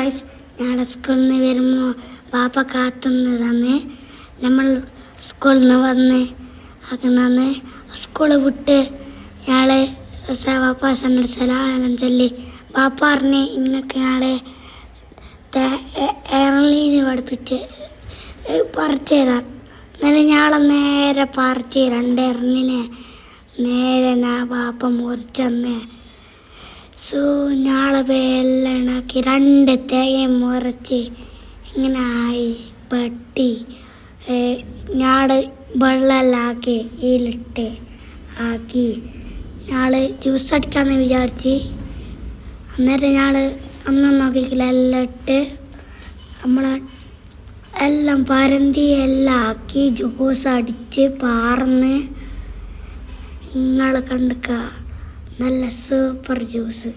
Guys, ഞങ്ങളെ സ്കൂളിൽ നിന്ന് വരുമ്പോൾ പാപ്പ കാത്തുന്നതാണ്. നമ്മൾ സ്കൂളിൽ നിന്ന് വന്ന് ആക്കുന്നന്ന് സ്കൂൾ വിട്ട് ഞങ്ങളെ പാപ്പാസനോട് സലാം ചൊല്ലി പാപ്പ പറഞ്ഞ് ഇങ്ങനൊക്കെ ഞങ്ങളെ എറലീന് പഠിപ്പിച്ച് പറിച്ചു തരാം. എന്നാലും ഞങ്ങളെ നേരെ പറിച്ച് 2 എറലിനെ നേരെ പാപ്പ മുറിച്ചന്ന് ഞാളെ വെള്ളണാക്കി 2 തേങ്ങ മുറിച്ച് ഇങ്ങനെ ആയി വെട്ടി ഞാള് വെള്ളമെല്ലാക്കി ഇതിലിട്ട് ആക്കി ഞാള് ജ്യൂസ് അടിക്കാമെന്ന് വിചാരിച്ച്. അന്നേരം ഞാള് ഒന്നും നോക്കിക്കില്ല, എല്ലാം ഇട്ട് നമ്മളെ എല്ലാം പരന്തി എല്ലാം ആക്കി ജ്യൂസ് അടിച്ച് പാർന്ന് നിങ്ങൾ കണ്ടുക. നല്ല സൂപ്പർ ജ്യൂസ്.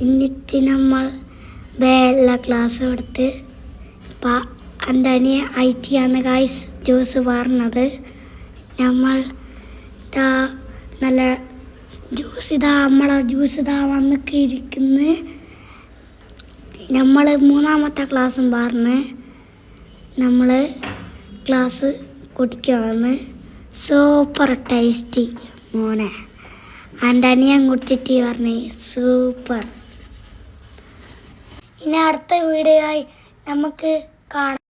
എന്നിട്ട് നമ്മൾ എല്ലാ ക്ലാസ് എടുത്ത് എൻ്റെ അനിയ IT ആണ് ഗായ്സ് ജ്യൂസ് പറഞ്ഞത്. നമ്മൾ നല്ല ജ്യൂസ് നമ്മളെ ജ്യൂസ് വന്നൊക്കെ ഇരിക്കുന്നു. നമ്മൾ 3ാമത്തെ ക്ലാസ്സും പറഞ്ഞ് നമ്മൾ ക്ലാസ് കുടിക്കുവാന്ന്. സൂപ്പർ ടേസ്റ്റി മോനെ. എൻ്റെ അനിയൻ കുടിച്ചിട്ട് പറഞ്ഞേ സൂപ്പർ. ഇനി അടുത്ത വീഡിയോ ആയി നമുക്ക് കാണാം.